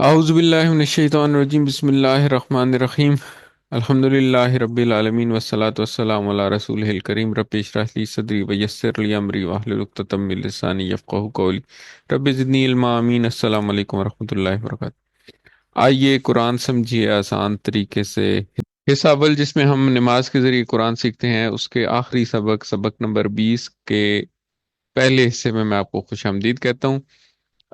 اعوذ باللہ من الشیطان الرجیم، بسم اللہ الرحمن الرحیم۔ الحمد للہ رب العالمین والصلاة والسلام علی رسولہ الکریم، رب اشرح لی صدری ویسر لی امری واحلل عقدۃ من لسانی یفقہوا قولی، رب زدنی علما، آمین۔ السلام علیکم ورحمۃ اللہ وبرکاتہ۔ آئیے قرآن سمجھیے آسان طریقے سے۔ حصہ اول جس میں ہم نماز کے ذریعے قرآن سیکھتے ہیں، اس کے آخری سبق نمبر 20 کے پہلے حصے میں آپ کو خوش آمدید کہتا ہوں۔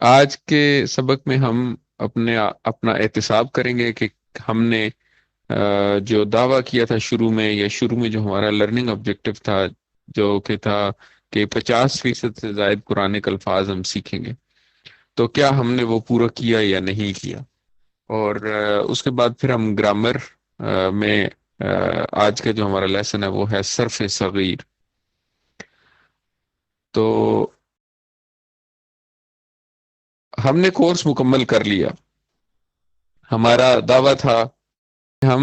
آج کے سبق میں ہم اپنا احتساب کریں گے کہ ہم نے جو دعویٰ کیا تھا شروع میں جو ہمارا لرننگ آبجیکٹو تھا، جو کہ تھا کہ 50% سے زائد قرآنک الفاظ ہم سیکھیں گے، تو کیا ہم نے وہ پورا کیا یا نہیں کیا؟ اور اس کے بعد پھر ہم گرامر میں آج کا جو ہمارا لیسن ہے وہ ہے صرف صغیر۔ تو ہم نے کورس مکمل کر لیا۔ ہمارا دعویٰ تھا کہ ہم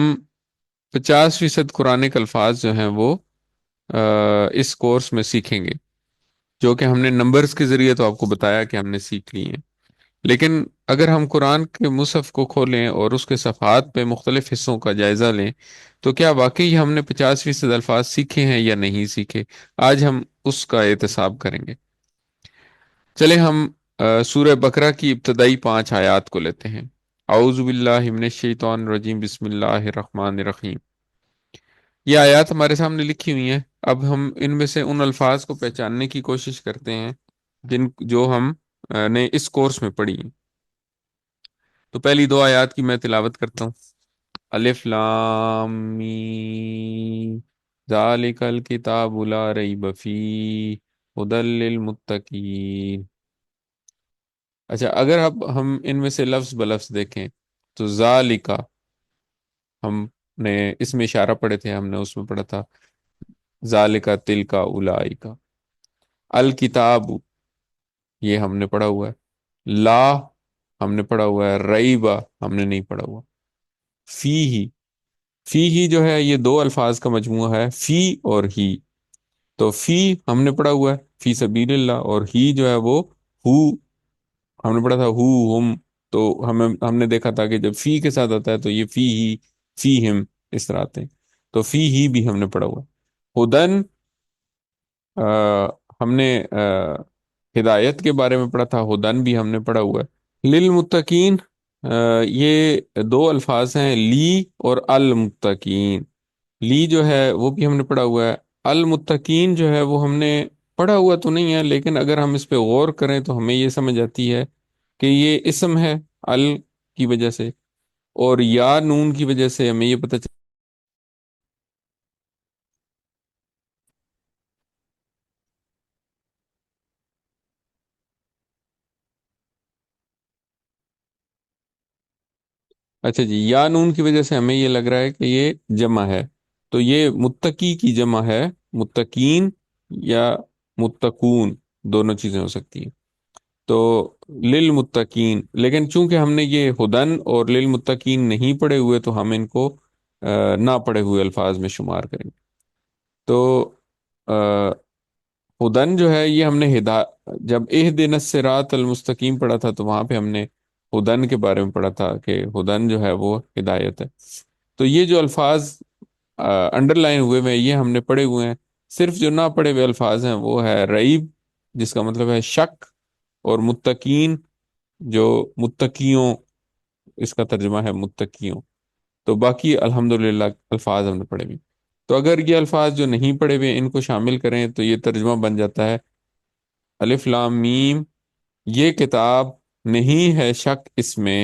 50% قرآنک الفاظ جو ہیں وہ اس کورس میں سیکھیں گے، جو کہ ہم نے نمبرز کے ذریعے تو آپ کو بتایا کہ ہم نے سیکھ لی ہیں، لیکن اگر ہم قرآن کے مصحف کو کھولیں اور اس کے صفحات پہ مختلف حصوں کا جائزہ لیں تو کیا واقعی ہم نے 50% الفاظ سیکھے ہیں یا نہیں سیکھے؟ آج ہم اس کا احتساب کریں گے۔ چلیں ہم سورہ بقرہ کی ابتدائی 5 آیات کو لیتے ہیں۔ اعوذ باللہ من الشیطان الرجیم، بسم اللہ الرحمن الرحیم۔ یہ آیات ہمارے سامنے لکھی ہوئی ہیں۔ اب ہم ان میں سے ان الفاظ کو پہچاننے کی کوشش کرتے ہیں جو ہم نے اس کورس میں پڑھی ہیں۔ تو پہلی 2 آیات کی میں تلاوت کرتا ہوں۔ الف لام میم، ذالک الکتاب لا ریب فیہ ھدی للمتقین۔ اچھا، اگر اب ہم ان میں سے لفظ بلفظ دیکھیں تو ذالکا، ہم نے اس میں اشارہ پڑھے تھے، ہم نے اس میں پڑھا تھا ذالکا تلکا اولائکا۔ الکتاب، یہ ہم نے پڑھا ہوا ہے۔ لا، ہم نے پڑھا ہوا ہے۔ ریبا، ہم نے نہیں پڑھا ہوا۔ فی ہی، فی ہی جو ہے یہ 2 الفاظ کا مجموعہ ہے، فی اور ہی۔ تو فی ہم نے پڑھا ہوا ہے فی سبیل اللہ، اور ہی جو ہے وہ ہو، ہم نے پڑھا تھا ہو ہم۔ تو ہم نے دیکھا تھا کہ جب فی کے ساتھ آتا ہے تو یہ فی ہی، فی ہم، اس طرح آتے ہیں۔ تو فی ہی بھی ہم نے پڑھا ہوا ہے۔ ہدن، ہم نے ہدایت کے بارے میں پڑھا تھا، ہدن بھی ہم نے پڑھا ہوا ہے۔ للمتقین، یہ 2 الفاظ ہیں، لی اور المتقین۔ لی جو ہے وہ بھی ہم نے پڑھا ہوا ہے۔ المتقین جو ہے وہ ہم نے پڑھا ہوا تو نہیں ہے، لیکن اگر ہم اس پہ غور کریں تو ہمیں یہ سمجھ آتی ہے کہ یہ اسم ہے ال کی وجہ سے، اور یا نون کی وجہ سے ہمیں یہ پتہ اچھا جی، یا نون کی وجہ سے ہمیں یہ لگ رہا ہے کہ یہ جمع ہے، تو یہ متقی کی جمع ہے، متقین یا متقون، دونوں چیزیں ہو سکتی ہیں۔ تو للمتقین، لیکن چونکہ ہم نے یہ ہدن اور للمتقین نہیں پڑھے ہوئے تو ہم ان کو نہ پڑھے ہوئے الفاظ میں شمار کریں گے۔ تو ہدن جو ہے یہ ہم نے جب اہدنا الصراط المستقیم پڑھا تھا تو وہاں پہ ہم نے ہدن کے بارے میں پڑھا تھا کہ ہدن جو ہے وہ ہدایت ہے۔ تو یہ جو الفاظ انڈر لائن ہوئے ہوئے ہیں یہ ہم نے پڑھے ہوئے ہیں۔ صرف جو نہ پڑھے ہوئے الفاظ ہیں وہ ہے ریب، جس کا مطلب ہے شک، اور متقین جو متقیوں، اس کا ترجمہ ہے متقیوں۔ تو باقی الحمدللہ الفاظ ہم نے پڑھے ہوئے۔ تو اگر یہ الفاظ جو نہیں پڑھے ہوئے ان کو شامل کریں تو یہ ترجمہ بن جاتا ہے الف لام میم، یہ کتاب نہیں ہے شک اس میں،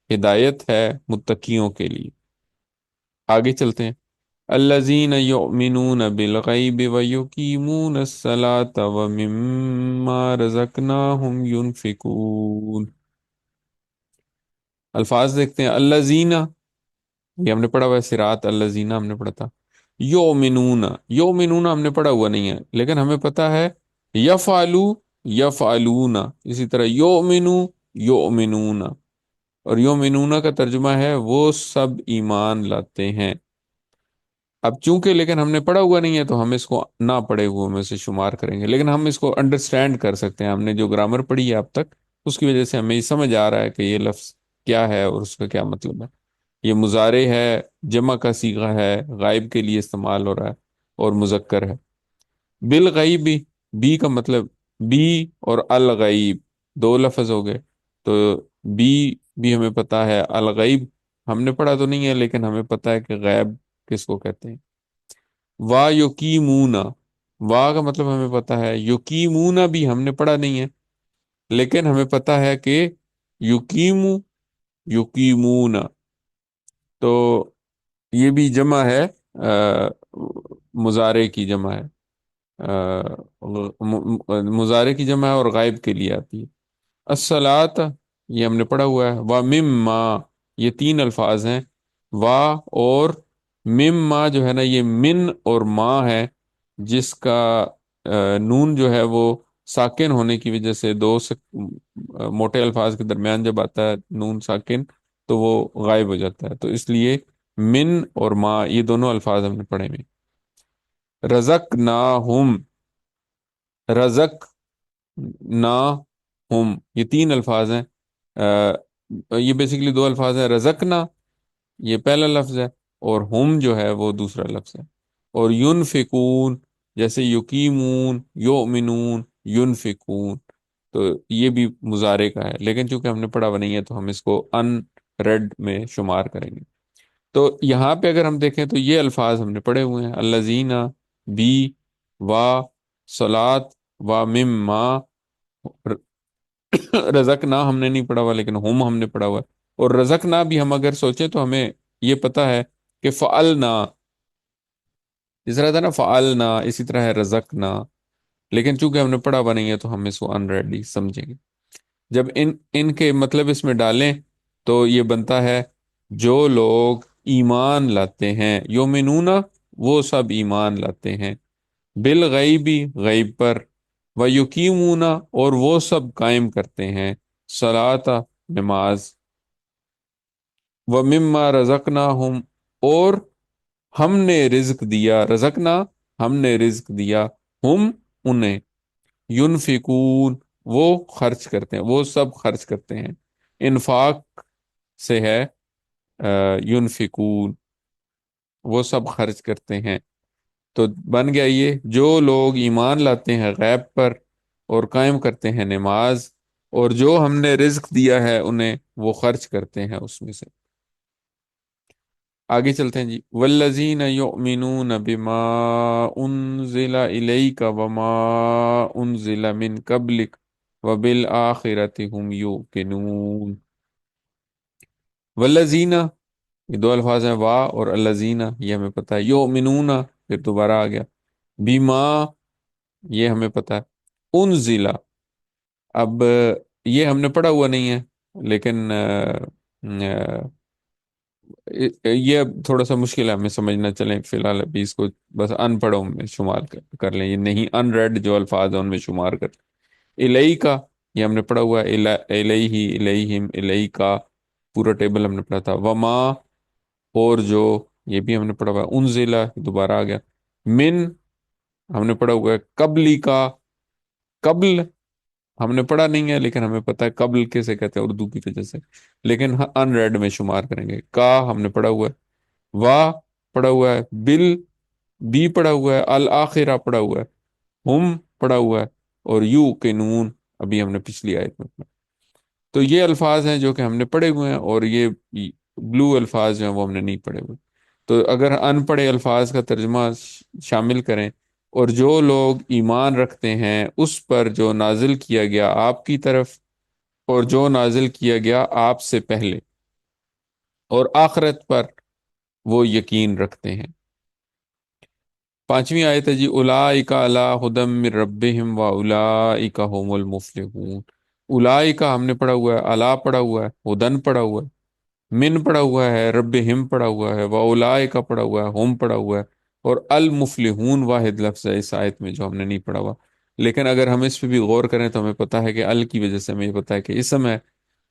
ہدایت ہے متقیوں کے لیے۔ آگے چلتے ہیں۔ الذین یؤمنون بالغیب ویقیمون الصلاة ومما رزقناہم ینفقون۔ الفاظ دیکھتے ہیں۔ الذین، یہ ہم نے پڑھا ہوا ہے، صراط الذین ہم نے پڑھا تھا۔ یؤمنون، یؤمنون ہم نے پڑھا ہوا نہیں ہے، لیکن ہمیں پتہ ہے یفعلو، یفعلون، اسی طرح یؤمنو، یؤمنون، اور یؤمنون کا ترجمہ ہے وہ سب ایمان لاتے ہیں۔ اب چونکہ لیکن ہم نے پڑھا ہوا نہیں ہے تو ہم اس کو نہ پڑھے ہوئے میں سے شمار کریں گے، لیکن ہم اس کو انڈرسٹینڈ کر سکتے ہیں۔ ہم نے جو گرامر پڑھی ہے اب تک، اس کی وجہ سے ہمیں یہ سمجھ آ رہا ہے کہ یہ لفظ کیا ہے اور اس کا کیا مطلب ہے. یہ مضارع ہے، جمع کا صیغہ ہے، غائب کے لیے استعمال ہو رہا ہے اور مذکر ہے. بالغیبی، بی کا مطلب، بی اور الغیب دو لفظ ہو گئے. تو بی بھی ہمیں پتا ہے، الغیب ہم نے پڑھا تو نہیں ہے لیکن ہمیں پتا ہے کہ غیب کس کو کہتے ہیں. وا یقیمونا، وا کا مطلب ہمیں پتا ہے. یقیمونا بھی ہم نے پڑھا نہیں ہے لیکن ہمیں پتا ہے کہ یقیمو، یقیمونا، تو یہ بھی جمع ہے، مضارع کی جمع ہے. مضارع کی جمع ہے اور غائب کے لیے آتی ہے. الصلاۃ، یہ ہم نے پڑھا ہوا ہے. وا مما، یہ تین الفاظ ہیں. وا اور مما جو ہے نا، یہ من اور ما ہے، جس کا نون جو ہے وہ ساکن ہونے کی وجہ سے موٹے الفاظ کے درمیان جب آتا ہے نون ساکن تو وہ غائب ہو جاتا ہے. تو اس لیے من اور ما یہ دونوں الفاظ ہم نے پڑھے ہوئے. رزق نا ہم، رزق نا ہم، یہ تین الفاظ ہیں. یہ بیسیکلی دو الفاظ ہیں. رزقنا یہ پہلا لفظ ہے اور ہم جو ہے وہ دوسرا لفظ ہے. اور ینفقون، جیسے یقیمون، یؤمنون، ینفقون، تو یہ بھی مضارع کا ہے لیکن چونکہ ہم نے پڑھا ہوا نہیں ہے تو ہم اس کو ان ریڈ میں شمار کریں گے. تو یہاں پہ اگر ہم دیکھیں تو یہ الفاظ ہم نے پڑھے ہوئے ہیں: الذین، بی، وا، صلات، وا مما. رزقنا ہم نے نہیں پڑھا ہوا لیکن ہم نے پڑھا ہوا ہے. اور رزقنا بھی ہم اگر سوچیں تو ہمیں یہ پتا ہے کہ فعلنا، جس طرح تھا نا فعلنا، اسی طرح ہے رزقنا. لیکن چونکہ ہم نے پڑھا ہوا نہیں ہے تو ہم اس کو ان ریڈلی سمجھیں گے. جب ان کے مطلب اس میں ڈالیں تو یہ بنتا ہے: جو لوگ ایمان لاتے ہیں، یومنون، وہ سب ایمان لاتے ہیں، بالغیبی غیب پر، و یقیمون، اور وہ سب قائم کرتے ہیں، صلاۃ نماز، و مما رزقناہم، اور ہم نے رزق دیا، رزقنا ہم نے رزق دیا، ہم انہیں، ینفقون وہ خرچ کرتے ہیں، وہ سب خرچ کرتے ہیں. انفاق سے ہے ینفقون، وہ سب خرچ کرتے ہیں. تو بن گیا یہ: جو لوگ ایمان لاتے ہیں غیب پر اور قائم کرتے ہیں نماز، اور جو ہم نے رزق دیا ہے انہیں وہ خرچ کرتے ہیں اس میں سے. آگے چلتے ہیں جی. والذین یؤمنون بما انزل الیک وما انزل من قبلک وبالآخرۃ هم یوقنون. والذین، یہ دو الفاظ ہیں، وا اور الذین، یہ ہمیں پتہ ہے. یؤمنون پھر دوبارہ آ گیا. بما یہ ہمیں پتہ ہے. انزل، اب یہ ہم نے پڑھا ہوا نہیں ہے لیکن یہ اب تھوڑا سا مشکل ہے ہمیں سمجھنا. چلیں فی الحال ابھی اس کو بس ان پڑھوں میں شمار کر لیں، یہ نہیں ان ریڈ جو الفاظ ہیں ان میں شمار کر. الہی کا یہ ہم نے پڑھا ہوا ہے، الہی، الہیم، الہی کا پورا ٹیبل ہم نے پڑھا تھا. وما اور جو، یہ بھی ہم نے پڑھا ہوا ہے. انزلہ دوبارہ آ گیا. من ہم نے پڑھا ہوا ہے. قبلی کا، قبل ہم نے پڑھا نہیں ہے لیکن ہمیں پتہ ہے قبل کیسے کہتے ہیں اردو کی وجہ سے، لیکن ان ریڈ میں شمار کریں گے. کا ہم نے پڑھا ہوا ہے. وا پڑھا ہوا ہے. بل بی پڑھا ہوا ہے. الآخرہ پڑھا ہوا ہے. ہم پڑھا ہوا ہے. اور یو کے نون ابھی ہم نے پچھلی آیت میں پڑھا. تو یہ الفاظ ہیں جو کہ ہم نے پڑھے ہوئے ہیں اور یہ بلو الفاظ جو ہیں وہ ہم نے نہیں پڑھے ہوئے. تو اگر ان پڑھے الفاظ کا ترجمہ شامل کریں: اور جو لوگ ایمان رکھتے ہیں اس پر جو نازل کیا گیا آپ کی طرف اور جو نازل کیا گیا آپ سے پہلے، اور آخرت پر وہ یقین رکھتے ہیں. پانچویں آیت ہے جی. اولئک علی ھدی من ربہم واولئک ھم المفلحون. اولئک ہم نے پڑھا ہوا ہے، الا پڑھا ہوا ہے، ہدن پڑھا ہوا ہے، من پڑھا ہوا ہے، ربہم پڑھا ہوا ہے، واولئک پڑھا ہوا ہے، ہم پڑھا ہوا ہے، اور المفلحون واحد لفظ ہے اس آیت میں جو ہم نے نہیں پڑھا ہوا. لیکن اگر ہم اس پہ بھی غور کریں تو ہمیں پتہ ہے کہ ال کی وجہ سے ہمیں یہ پتہ ہے کہ اسم ہے،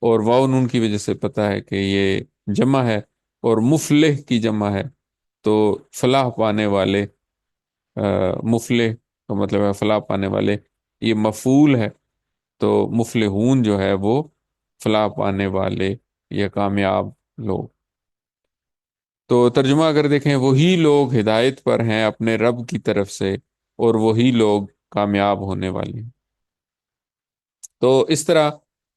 اور واو نون کی وجہ سے پتہ ہے کہ یہ جمع ہے، اور مفلح کی جمع ہے. تو فلاح پانے والے، مفلح کا مطلب ہے فلاح پانے والے، یہ مفعول ہے. تو مفلحون جو ہے وہ فلاح پانے والے یا کامیاب لوگ. تو ترجمہ اگر دیکھیں، وہی لوگ ہدایت پر ہیں اپنے رب کی طرف سے، اور وہی لوگ کامیاب ہونے والے ہیں. تو اس طرح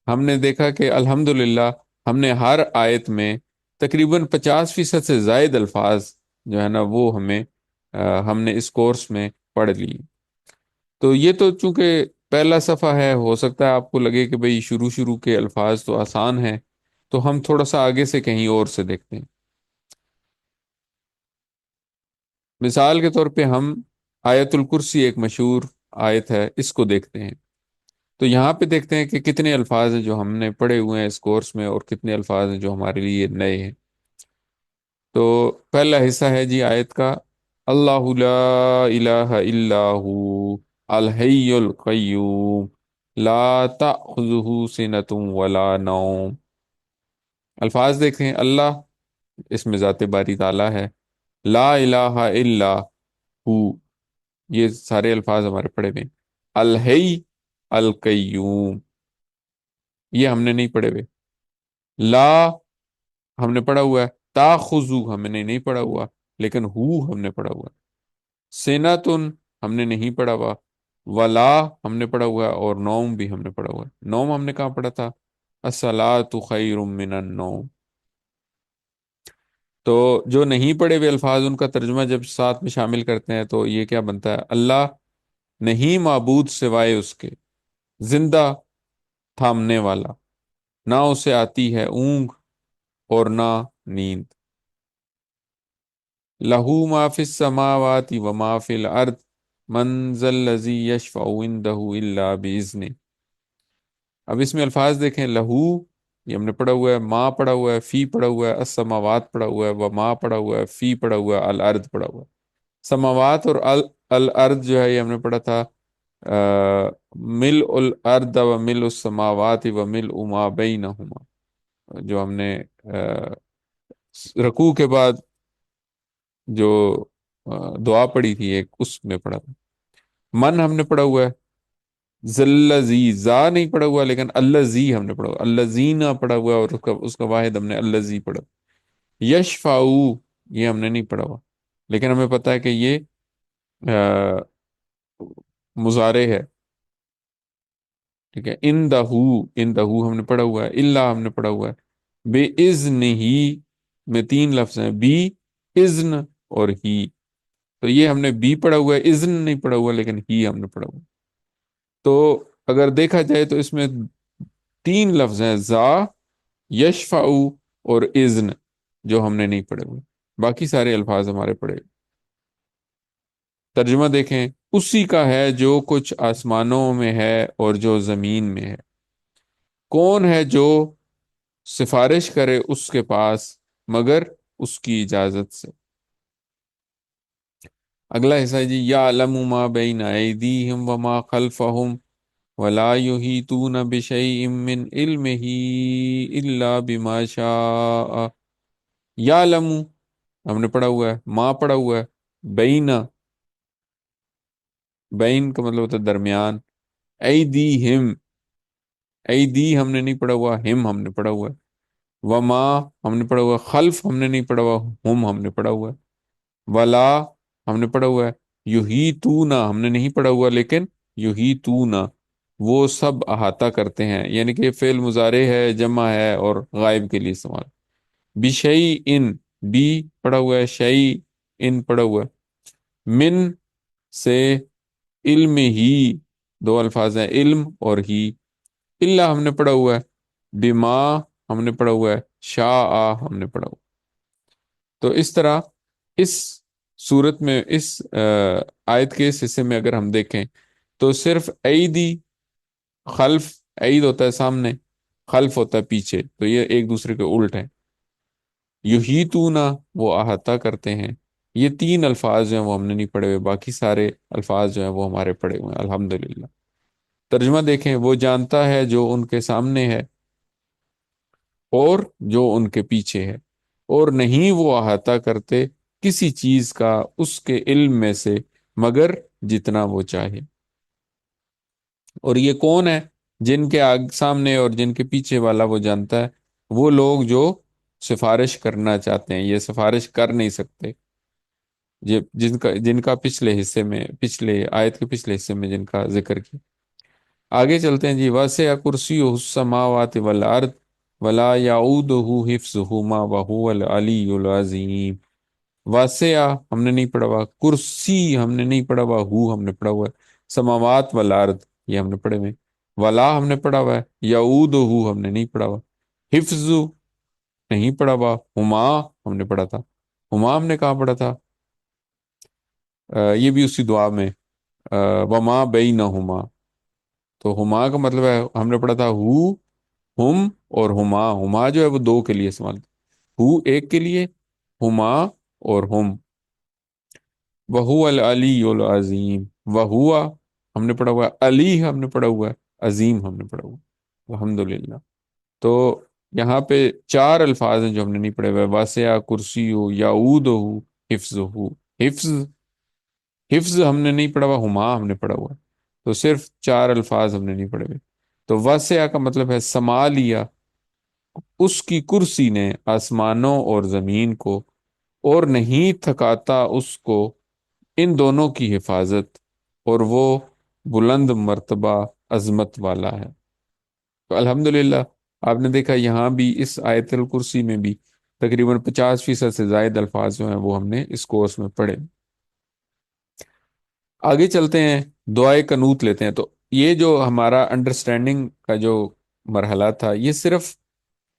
ہم نے دیکھا کہ الحمدللہ ہم نے ہر آیت میں تقریباً 50% سے زائد الفاظ جو ہے نا وہ ہم نے اس کورس میں پڑھ لی. تو یہ تو چونکہ پہلا صفحہ ہے، ہو سکتا ہے آپ کو لگے کہ بھئی شروع شروع کے الفاظ تو آسان ہیں، تو ہم تھوڑا سا آگے سے کہیں اور سے دیکھتے ہیں. مثال کے طور پہ ہم آیت الکرسی، ایک مشہور آیت ہے، اس کو دیکھتے ہیں. تو یہاں پہ دیکھتے ہیں کہ کتنے الفاظ ہیں جو ہم نے پڑھے ہوئے ہیں اس کورس میں، اور کتنے الفاظ ہیں جو ہمارے لیے نئے ہیں. تو پہلا حصہ ہے جی آیت کا: اللہ لا الہ الا ہو الحی القیوم لا تأخذہ سنۃ ولا نوم. الفاظ دیکھیں: اللہ، اس میں ذات باری تعالیٰ ہے. لا الہ الا ہو، یہ سارے الفاظ ہمارے پڑھے ہوئے ہیں. الحی القیوم، یہ ہم نے نہیں پڑھے ہوئے. لا ہم نے پڑھا ہوا ہے، تاخذو ہم نے نہیں پڑھا ہوا، لیکن ہو ہم نے پڑھا ہوا. سیناتن ہم نے نہیں پڑھا ہوا. ولا ہم نے پڑھا ہوا ہے، اور نوم بھی ہم نے پڑھا ہوا ہے. نوم ہم نے کہاں پڑھا تھا؟ الصلاۃ خیر من النوم. تو جو نہیں پڑھے ہوئے الفاظ، ان کا ترجمہ جب ساتھ میں شامل کرتے ہیں تو یہ کیا بنتا ہے؟ اللہ نہیں معبود سوائے اس کے، زندہ تھامنے والا، نہ اسے آتی ہے اونگ اور نہ نیند. لہو ما فی السماوات و ما فی الارض من ذا الذی یشفع عنده الا باذنہ. اب اس میں الفاظ دیکھیں: لہو یہ ہم نے پڑھا ہوا ہے، ما پڑھا ہوا ہے، فی پڑھا ہوا ہے، السماوات پڑھا ہوا ہے، و ما پڑھا ہوا ہے، فی پڑھا ہوا ہے، الارض پڑھا ہوا ہے. سماوات اور الارض جو ہے یہ ہم نے پڑھا تھا ملء الارض و ملء السماوات و ملء ما بینہما، جو ہم نے رکوع کے بعد جو دعا پڑھی تھی ایک، اس میں پڑھا تھا. من ہم نے پڑھا ہوا ہے، زلزی زا نہیں پڑھا ہوا، لیکن الزی ہم نے پڑھا ہوا. الزینا پڑھا ہوا ہے، اور اس کا واحد ہم نے الزی پڑھا. یشفعو یہ ہم نے نہیں پڑھا ہوا، لیکن ہمیں پتہ ہے کہ یہ آ، مضارع ہے. ٹھیک ہے. ان دہو ہم نے پڑھا ہوا ہے. اللہ ہم نے پڑھا ہوا ہے. بے اذن ہی میں تین لفظ ہیں: بی، اذن اور ہی. تو یہ ہم نے بی پڑھا ہوا ہے، اذن نہیں پڑھا ہوا، لیکن ہی ہم نے پڑھا ہوا ہے. تو اگر دیکھا جائے تو اس میں تین لفظ ہیں: ذا، یشفع اور اذن، جو ہم نے نہیں پڑھے ہوئے. باقی سارے الفاظ ہمارے پڑھے. ترجمہ دیکھیں: اسی کا ہے جو کچھ آسمانوں میں ہے اور جو زمین میں ہے. کون ہے جو سفارش کرے اس کے پاس مگر اس کی اجازت سے. اگلا حصہ ہے جی: یعلم ما بین ایدیہم وما خلفہم ولا یحیطون بشیء من علمہ الا بما شاء. یعلم ہم نے پڑھا ہوا ہے، ما پڑھا ہوا ہے. بین، بین کا مطلب ہوتا ہے درمیان. ایدیہم، ایدی ہم نے نہیں پڑھا ہوا، ہم نے پڑھا ہوا ہے. وما ہم نے پڑھا ہوا ہے، خلف ہم نے نہیں پڑھا ہوا، ہم نے پڑھا ہوا ہے. ولا ہم نے پڑھا ہوا ہے. یحیطون ہم نے نہیں پڑھا ہوا، لیکن یحیطون وہ سب احاطہ کرتے ہیں، یعنی کہ فعل مضارع ہے، جمع ہے، اور غائب کے لیے استعمال. بشیء ان، بی پڑھا ہوا ہے، شیء ان پڑھا ہوا ہے. من سے، علم ہی دو الفاظ ہیں، علم اور ہی. اللہ ہم نے پڑھا ہوا ہے. بما ہم نے پڑھا ہوا ہے. شاء ہم نے پڑھا ہوا ہے. تو اس طرح اس صورت میں، اس آیت کے اس حصے میں اگر ہم دیکھیں تو صرف ایدی، خلف، عید ہوتا ہے سامنے، خلف ہوتا ہے پیچھے، تو یہ ایک دوسرے کے الٹ ہیں. یحیطون وہ احاطہ کرتے ہیں. یہ تین الفاظ جو ہیں وہ ہم نے نہیں پڑھے ہوئے، باقی سارے الفاظ جو ہیں وہ ہمارے پڑھے ہوئے ہیں الحمدللہ. ترجمہ دیکھیں: وہ جانتا ہے جو ان کے سامنے ہے اور جو ان کے پیچھے ہے، اور نہیں وہ احاطہ کرتے کسی چیز کا اس کے علم میں سے مگر جتنا وہ چاہے. اور یہ کون ہے؟ جن کے سامنے اور جن کے پیچھے والا وہ جانتا ہے، وہ لوگ جو سفارش کرنا چاہتے ہیں، یہ سفارش کر نہیں سکتے، جن کا پچھلے حصے میں، پچھلے آیت کے پچھلے حصے میں جن کا ذکر کیا۔ آگے چلتے ہیں جی، واسع کرسیہ السماوات والارض ولا یعودہ حفظہما وہو العلی العظیم۔ واسع ہم نے نہیں پڑھا ہوا، کرسی ہم نے نہیں پڑھا ہوا، ہم نے پڑھا ہوا ہے، سماوات والارض یہ ہم نے پڑھے ہوئے، ولا ہم نے پڑھا ہوا ہے، یعودہ ہم نے نہیں پڑھا ہوا، حفظ نہیں پڑھا ہوا، ہما ہم نے پڑھا تھا، ہما ہم نے کہاں پڑھا تھا؟ یہ بھی اسی دعا میں، وما بینہما، تو ہما کا مطلب ہے ہم نے پڑھا تھا ہم، اور ہما، ہما جو ہے وہ دو کے لیے استعمال، ایک کے لیے، ہما اور ہم، وہو العلی العظیم، وہوا ہم نے پڑھا ہوا ہے، علی ہم نے پڑھا ہوا ہے، عظیم ہم نے پڑھا ہوا ہے، الحمدللہ۔ تو یہاں پہ چار الفاظ ہیں جو ہم نے نہیں پڑھے ہوئے، واسع کرسی ہو، یعود ہو، حفظ ہو۔ حفظ، حفظ ہم نے نہیں پڑھا ہوا، ہما ہم نے پڑھا ہوا ہے، تو صرف چار الفاظ ہم نے نہیں پڑھے ہوئے۔ تو واسع کا مطلب ہے سما لیا اس کی کرسی نے آسمانوں اور زمین کو، اور نہیں تھکاتا اس کو ان دونوں کی حفاظت، اور وہ بلند مرتبہ عظمت والا ہے۔ تو الحمدللہ آپ نے دیکھا یہاں بھی اس آیت الکرسی میں بھی تقریباً 50% سے زائد الفاظ جو ہیں وہ ہم نے اس کورس میں پڑھے۔ آگے چلتے ہیں، دعائے قنوت لیتے ہیں۔ تو یہ جو ہمارا انڈرسٹینڈنگ کا جو مرحلہ تھا، یہ صرف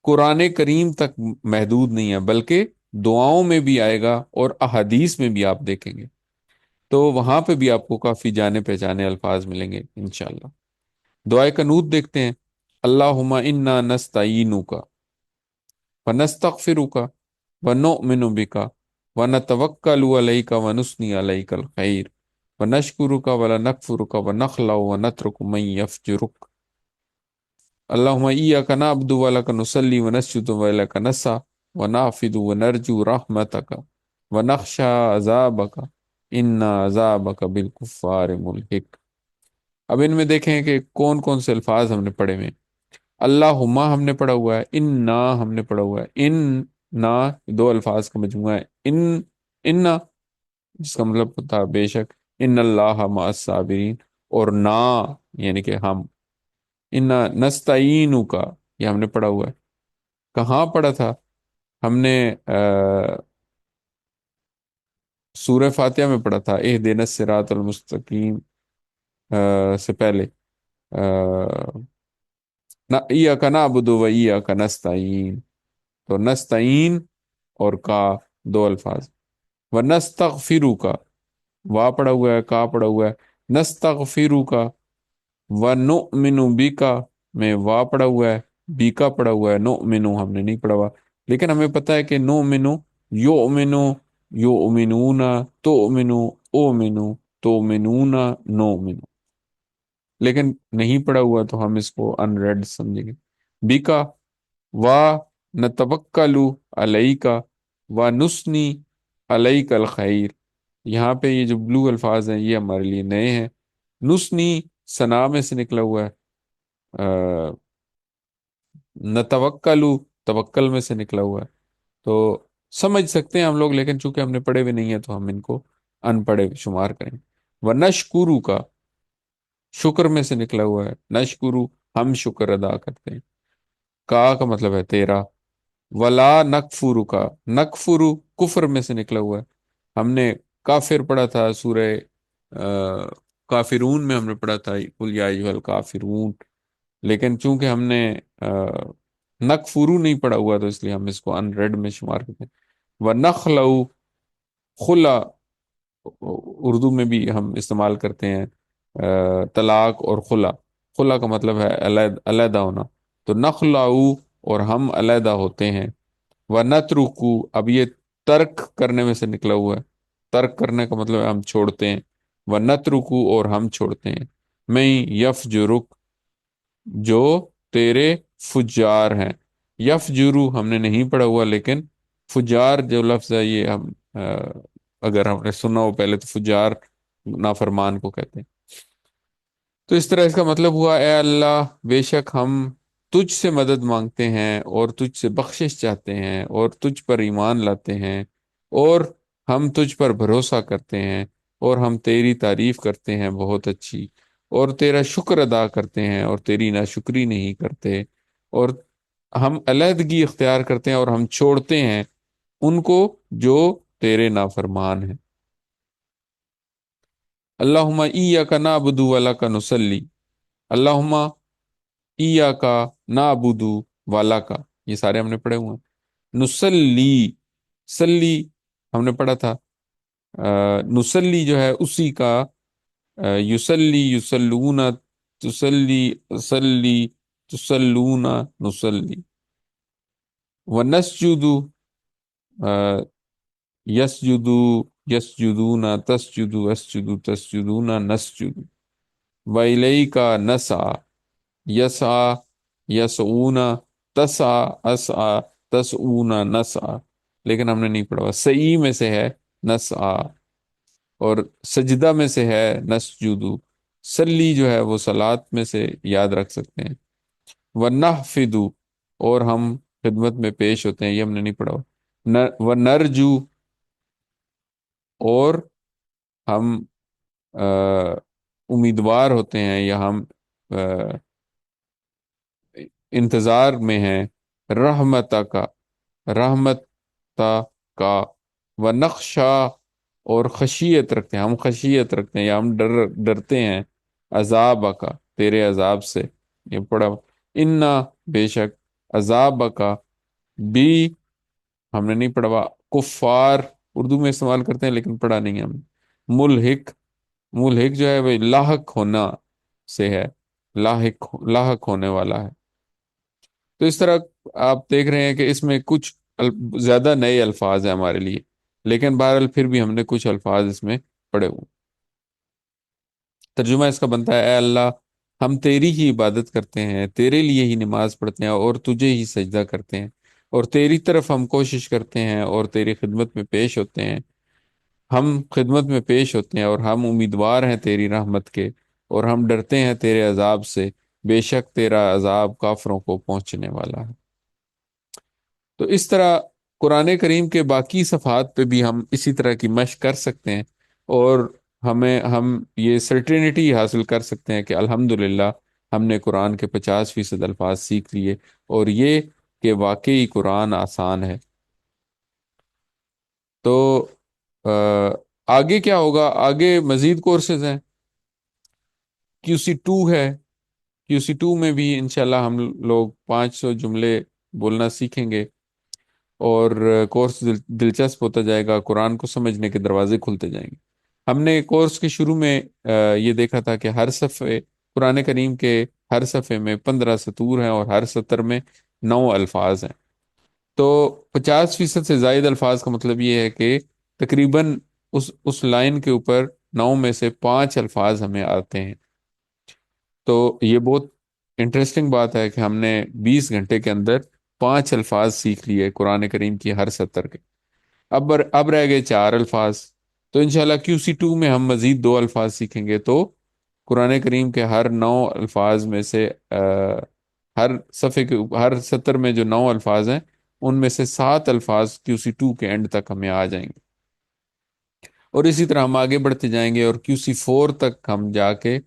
قرآن کریم تک محدود نہیں ہے، بلکہ دعاؤں میں بھی آئے گا، اور احادیث میں بھی آپ دیکھیں گے، تو وہاں پہ بھی آپ کو کافی جانے پہچانے الفاظ ملیں گے انشاءاللہ۔ دعائے قنوت دیکھتے ہیں، اللہم انا نستعینک ونستغفرک ونؤمن بک ونتوکل علیک ونثنی علیک الخیر ونشکرک ونکفرک ونخلع ونترک من یفجرک، اللہم ایاک نعبد ولک نصلی ونسجد ولک نسعی ونعبد ونرجو رحمتک ونخشى عذابک ان عذابک بالکفار ملحق۔ اب ان میں دیکھیں کہ کون کون سے الفاظ ہم نے پڑھے ہوئے ہیں۔ اللہم ہم نے پڑھا ہوا ہے، انا ہم نے پڑھا ہوا ہے، ان نا دو الفاظ کا مجموعہ ہے، ان جس کا مطلب ہوتا ہے بے شک، ان اللہ مع الصابرین، اور نا یعنی کہ ہم، ان نستعین کا یہ ہم نے پڑھا ہوا ہے۔ کہاں پڑھا تھا ہم نے؟ سورہ فاتحہ میں پڑھا تھا، اہدنا الصراط المستقیم سے پہلے، ایاک نعبد و ایاک نستعین، تو نستعین اور کا دو الفاظ، ونستغفرو کا وا پڑا ہوا ہے، کا پڑا ہوا ہے، نستغفرو کا، ونؤمن بکا میں وا پڑا ہوا ہے، بیکا پڑا ہوا ہے، نؤمنو ہم نے نہیں پڑھا ہوا، لیکن ہمیں پتہ ہے کہ نؤمنو، یؤمنو، یؤمنون، تؤمنو، اومنو، تومنون، نؤمنو، لیکن نہیں پڑھا ہوا تو ہم اس کو ان ریڈ سمجھیں گے۔ بیکا وا نتوکلو علیکا و نسنی علیک الخیر، یہاں پہ یہ جو بلو الفاظ ہیں یہ ہمارے لیے نئے ہیں۔ نسنی ثنا میں سے نکلا ہوا ہے، نتوکلو توکل میں سے نکلا ہوا ہے، تو سمجھ سکتے ہیں ہم لوگ، لیکن چونکہ ہم نے پڑھے ہوئے نہیں ہیں تو ہم ان کو ان پڑھے شمار کریں۔ و نشکرو کا شکر میں سے نکلا ہوا ہے، نشکرو ہم شکر ادا کرتے ہیں، کا مطلب ہے تیرا، ولا نکفرو کا، نکفرو کفر میں سے نکلا ہوا ہے، ہم نے کافر پڑھا تھا سورہ کافرون میں، ہم نے پڑھا تھا قل یا ایھا الکافرون، لیکن چونکہ ہم نے نکفرو نہیں پڑھا ہوا تو اس لیے ہم اس کو ان ریڈ میں شمار کرتے ہیں۔ ونخلع، خلا اردو میں بھی ہم استعمال کرتے ہیں، طلاق اور خلا، خلا کا مطلب ہے علیحدہ ہونا، تو نخلع اور ہم علیحدہ ہوتے ہیں، ونترکو اب یہ ترک کرنے میں سے نکلا ہوا ہے، ترک کرنے کا مطلب ہے ہم چھوڑتے ہیں، ونترکو اور ہم چھوڑتے ہیں، میں یفجرک جو تیرے فجار ہیں، یفجرو ہم نے نہیں پڑھا ہوا، لیکن فجار جو لفظ ہے یہ ہم اگر ہم نے سنا ہو پہلے تو فجار نافرمان کو کہتے ہیں۔ تو اس طرح اس کا مطلب ہوا، اے اللہ بے شک ہم تجھ سے مدد مانگتے ہیں اور تجھ سے بخشش چاہتے ہیں اور تجھ پر ایمان لاتے ہیں، اور ہم تجھ پر بھروسہ کرتے ہیں، اور ہم تیری تعریف کرتے ہیں بہت اچھی، اور تیرا شکر ادا کرتے ہیں اور تیری ناشکری نہیں کرتے، اور ہم علیحدگی اختیار کرتے ہیں اور ہم چھوڑتے ہیں ان کو جو تیرے نافرمان ہیں۔ اللہم ایاک نعبد و لک نصلی، اللہم ایاک نعبد و لک، یہ سارے ہم نے پڑھے ہوئے ہیں۔ نصلی، سلی ہم نے پڑھا تھا، نصلی جو ہے اسی کا، یصلی، یصلون، تسلی، اصلی، تسلون، نصلی، ونسجد، یسجد، یسجدون، تسجد، اسجد، تسجدون، نسجد، وإلیک نسعى، یسعى، یسعون، تسعى، اسعى، تسعون، نسعى، لیکن ہم نے نہیں پڑھا، سعی میں سے ہے نسعى، اور سجدہ میں سے ہے نسجد، سلی جو ہے وہ صلات میں سے یاد رکھ سکتے ہیں، ونحفظ، اور ہم خدمت میں پیش ہوتے ہیں، یہ ہم نے نہیں پڑھا، ونرجو، اور ہم آ، امیدوار ہوتے ہیں، یا ہم آ، انتظار میں ہیں، رحمت کا، رحمت کا، ونخشا، اور خشیت رکھتے ہیں، ہم خشیت رکھتے ہیں یا ہم ڈرتے ہیں، عذاب کا، تیرے عذاب سے، یہ پڑھا، انا، بے شک، عذاب کا، بھی ہم نے نہیں پڑھا ہوا، کفار اردو میں استعمال کرتے ہیں لیکن پڑھا نہیں ہم، ملحق، ملحق جو ہے وہ لاحق ہونا سے ہے، لاحق ہونے والا ہے۔ تو اس طرح آپ دیکھ رہے ہیں کہ اس میں کچھ زیادہ نئے الفاظ ہیں ہمارے لیے، لیکن بہرحال پھر بھی ہم نے کچھ الفاظ اس میں پڑھے ہوئے۔ ترجمہ اس کا بنتا ہے، اے اللہ، ہم تیری ہی عبادت کرتے ہیں، تیرے لیے ہی نماز پڑھتے ہیں اور تجھے ہی سجدہ کرتے ہیں، اور تیری طرف ہم کوشش کرتے ہیں اور تیری خدمت میں پیش ہوتے ہیں، ہم خدمت میں پیش ہوتے ہیں، اور ہم امیدوار ہیں تیری رحمت کے، اور ہم ڈرتے ہیں تیرے عذاب سے، بے شک تیرا عذاب کافروں کو پہنچنے والا ہے۔ تو اس طرح قرآن کریم کے باقی صفحات پہ بھی ہم اسی طرح کی مشق کر سکتے ہیں، اور ہم یہ سرٹینٹی حاصل کر سکتے ہیں کہ الحمدللہ ہم نے قرآن کے 50% الفاظ سیکھ لیے، اور یہ کہ واقعی قرآن آسان ہے۔ تو آ، آگے کیا ہوگا؟ آگے مزید کورسز ہیں، QC2 ہے، QC2 میں بھی انشاءاللہ ہم لوگ 500 جملے بولنا سیکھیں گے، اور کورس دلچسپ ہوتا جائے گا، قرآن کو سمجھنے کے دروازے کھلتے جائیں گے۔ ہم نے کورس کے شروع میں یہ دیکھا تھا کہ ہر صفحے، قرآن کریم کے ہر صفحے میں 15 سطور ہیں، اور ہر سطر میں 9 الفاظ ہیں۔ تو 50% سے زائد الفاظ کا مطلب یہ ہے کہ تقریباً اس لائن کے اوپر 9 میں سے 5 الفاظ ہمیں آتے ہیں۔ تو یہ بہت انٹرسٹنگ بات ہے کہ ہم نے 20 گھنٹے کے اندر 5 الفاظ سیکھ لیے قرآن کریم کی ہر سطر کے۔ اب رہ گئے 4 الفاظ، تو انشاءاللہ QC2 میں ہم مزید 2 الفاظ سیکھیں گے، تو قرآن کریم کے ہر 9 الفاظ میں سے ہر صفحے کے ہر سطر میں جو 9 الفاظ ہیں، ان میں سے 7 الفاظ QC2 کے اینڈ تک ہمیں آ جائیں گے، اور اسی طرح ہم آگے بڑھتے جائیں گے، اور QC4 تک ہم جا کے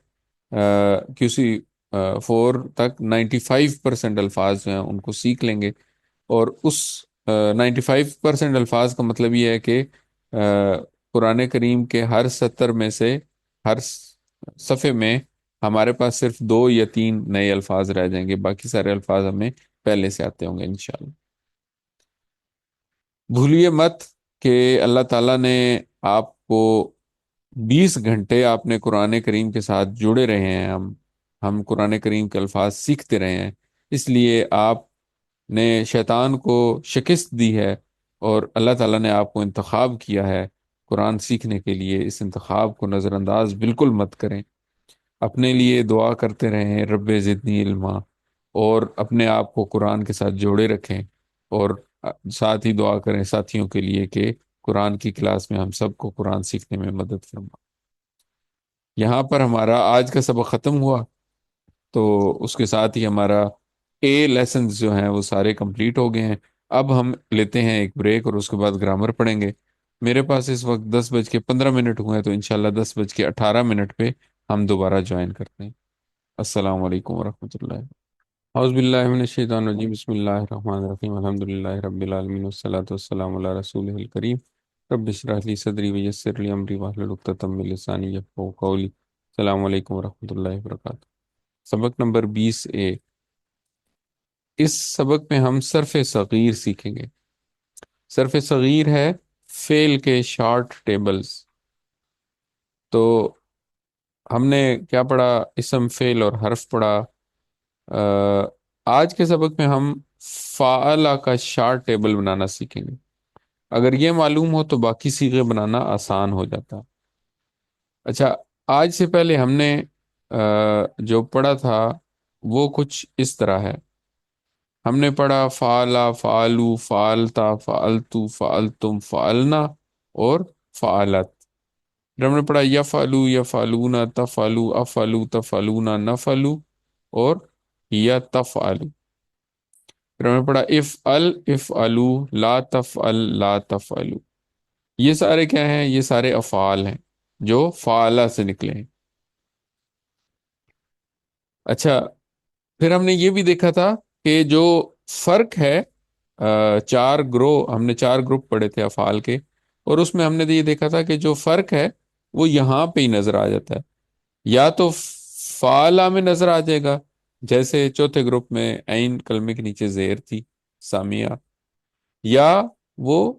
QC4 تک 95% الفاظ جو ہیں ان کو سیکھ لیں گے، اور اس 95% الفاظ کا مطلب یہ ہے کہ قرآن کریم کے ہر سطر میں سے، ہر صفحے میں ہمارے پاس صرف 2 یا 3 نئے الفاظ رہ جائیں گے، باقی سارے الفاظ ہمیں پہلے سے آتے ہوں گے انشاءاللہ۔ بھولیے مت کہ اللہ تعالیٰ نے آپ کو 20 گھنٹے آپ نے قرآن کریم کے ساتھ جڑے رہے ہیں، ہم قرآن کریم کے الفاظ سیکھتے رہے ہیں، اس لیے آپ نے شیطان کو شکست دی ہے، اور اللہ تعالیٰ نے آپ کو انتخاب کیا ہے قرآن سیکھنے کے لیے۔ اس انتخاب کو نظر انداز بالکل مت کریں، اپنے لیے دعا کرتے رہیں، رب زدنی علما، اور اپنے آپ کو قرآن کے ساتھ جوڑے رکھیں، اور ساتھ ہی دعا کریں ساتھیوں کے لیے کہ قرآن کی کلاس میں ہم سب کو قرآن سیکھنے میں مدد فرما۔ یہاں پر ہمارا آج کا سبق ختم ہوا، تو اس کے ساتھ ہی ہمارا اے لیسنز جو ہیں وہ سارے کنپلیٹ ہو گئے ہیں. اب ہم لیتے ہیں ایک بریک اور اس کے بعد گرامر پڑھیں گے. میرے پاس اس وقت 10:15 ہوئے ہیں، تو انشاءاللہ 10:18 پہ ہم دوبارہ جوائن کرتے ہیں. السلام علیکم ورحمۃ اللہ. اعوذ باللہ من الشیطان الرجیم، بسم اللہ الرحمن الرحیم، الحمد للہ رب العالمین والصلاة والسلام علی رسول الکریم. رب اشرح لی صدری ویسر لی امری واحلل عقدۃ من لسانی یفقہوا قولی. السلام علیکم ورحمۃ اللہ وبرکاتہ. سبق نمبر 20 اس سبق میں ہم صرف صغیر سیکھیں گے. صرف صغیر ہے فعل کے شارٹ ٹیبلز. تو ہم نے کیا پڑھا؟ اسم، فعل اور حرف پڑھا. آج کے سبق میں ہم فعلہ کا شارٹ ٹیبل بنانا سیکھیں گے. اگر یہ معلوم ہو تو باقی صیغے بنانا آسان ہو جاتا. اچھا، آج سے پہلے ہم نے جو پڑھا تھا وہ کچھ اس طرح ہے. ہم نے پڑھا فعلا، فعلو، فعلتا، فعلتو، فعلتم، فعلنا اور فعلت. پھر ہم نے پڑھا یفعلو، یفعلون، تفعلو، افعلو، تفعلون، نفعلو اور یتفعلو. پھر ہم نے پڑھا افعل، افعلو، لا تفعل، لا تفعلو. یہ سارے کیا ہیں؟ یہ سارے افعال ہیں جو فعلہ سے نکلے ہیں. اچھا، پھر ہم نے یہ بھی دیکھا تھا کہ جو فرق ہے، چار گروہ، ہم نے چار گروپ پڑھے تھے افعال کے، اور اس میں ہم نے یہ دیکھا تھا کہ جو فرق ہے وہ یہاں پہ ہی نظر آ جاتا ہے. یا تو فعلہ میں نظر آ جائے گا، جیسے چوتھے گروپ میں عین کلمے کے نیچے زیر تھی، سامیہ. یا وہ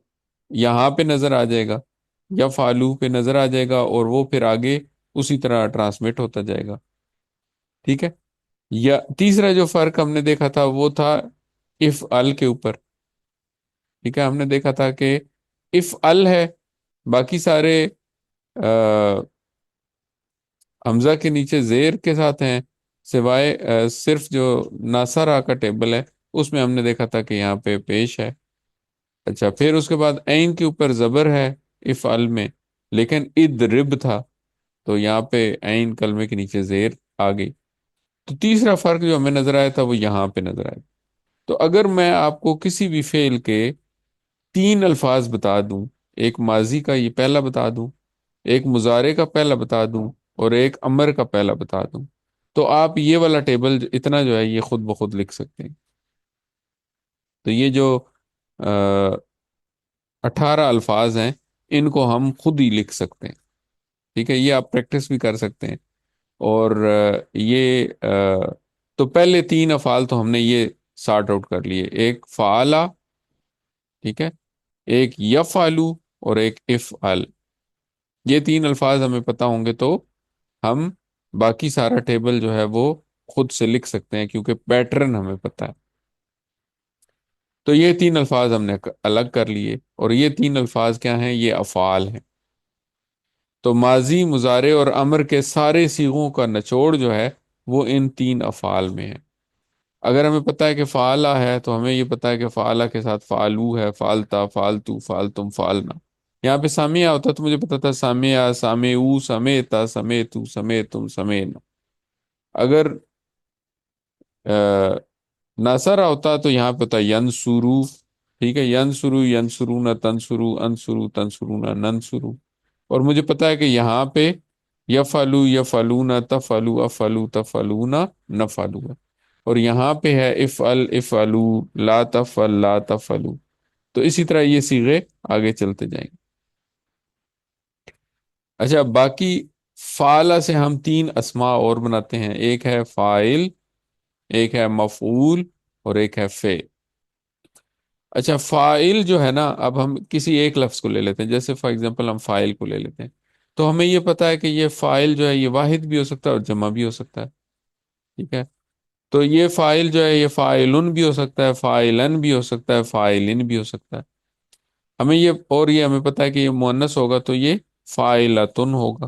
یہاں پہ نظر آ جائے گا، یا فعلو پہ نظر آ جائے گا، اور وہ پھر آگے اسی طرح ٹرانسمٹ ہوتا جائے گا. ٹھیک ہے. یا تیسرا جو فرق ہم نے دیکھا تھا وہ تھا اف ال کے اوپر. ٹھیک ہے، ہم نے دیکھا تھا کہ اف ال ہے، باقی سارے حمزہ کے نیچے زیر کے ساتھ ہیں، سوائے صرف جو ناصرہ کا ٹیبل ہے اس میں ہم نے دیکھا تھا کہ یہاں پہ پیش ہے. اچھا، پھر اس کے بعد عین کے اوپر زبر ہے اف ال میں، لیکن ادرب تھا، تو یہاں پہ عین کلمے کے نیچے زیر آ گئی. تو تیسرا فرق جو ہمیں نظر آیا تھا وہ یہاں پہ نظر آیا. تو اگر میں آپ کو کسی بھی فعل کے 3 الفاظ بتا دوں، ایک ماضی کا یہ پہلا بتا دوں، ایک مضارع کا پہلا بتا دوں، اور ایک امر کا پہلا بتا دوں، تو آپ یہ والا ٹیبل اتنا جو ہے یہ خود بخود لکھ سکتے ہیں. تو یہ جو 18 الفاظ ہیں ان کو ہم خود ہی لکھ سکتے ہیں. ٹھیک ہے، یہ آپ پریکٹس بھی کر سکتے ہیں. اور تو پہلے 3 افعال تو ہم نے یہ سارٹ آؤٹ کر لیے، ایک فعلا، ٹھیک ہے، ایک یفعلو اور ایک افعل. یہ 3 الفاظ ہمیں پتہ ہوں گے تو ہم باقی سارا ٹیبل جو ہے وہ خود سے لکھ سکتے ہیں، کیونکہ پیٹرن ہمیں پتہ ہے. تو یہ 3 الفاظ ہم نے الگ کر لیے، اور یہ 3 الفاظ کیا ہیں؟ یہ افعال ہیں. تو ماضی، مضارع اور امر کے سارے صیغوں کا نچوڑ جو ہے وہ ان 3 افعال میں ہے. اگر ہمیں پتہ ہے کہ فعلہ ہے تو ہمیں یہ پتہ ہے کہ فعلہ کے ساتھ فعلو ہے، فعلتا، فعلتو، فعلتم، فعلنا. یہاں پہ سامیہ ہوتا تو مجھے پتا تھا سامیہ، سامیعو، سمیتا، سمیتو، سمیتم، سمینا. اگر ناصرہ ہوتا تو یہاں پہ ہوتا ینسرو. ٹھیک ہے، ینسرو، ینسرون، تنسرو، انسرو، تنسرون، ننسرو. اور مجھے پتا ہے کہ یہاں پہ یفعلو، یفعلون، تفعلو، افعلو، تفعلون، نفعلو ہے. اور یہاں پہ ہے افعل، افعلو، لا تفعل، لا تفعلو. تو اسی طرح یہ صیغے آگے چلتے جائیں گے. اچھا، باقی فعلہ سے ہم 3 اسماء اور بناتے ہیں، ایک ہے فاعل، ایک ہے مفعول اور ایک ہے فعل. اچھا، فاعل جو ہے نا، اب ہم کسی ایک لفظ کو لے لیتے ہیں، جیسے فار ایگزامپل ہم فاعل کو لے لیتے ہیں. تو ہمیں یہ پتا ہے کہ یہ فاعل جو ہے یہ واحد بھی ہو سکتا ہے اور جمع بھی ہو سکتا ہے. ٹھیک ہے، تو یہ فاعل جو ہے یہ فاعلن بھی ہو سکتا ہے، فاعلن بھی ہو سکتا ہے، فاعلن بھی ہو سکتا ہے. ہمیں یہ، اور یہ ہمیں پتا ہے کہ یہ مؤنث ہوگا تو یہ فاعلتن ہوگا.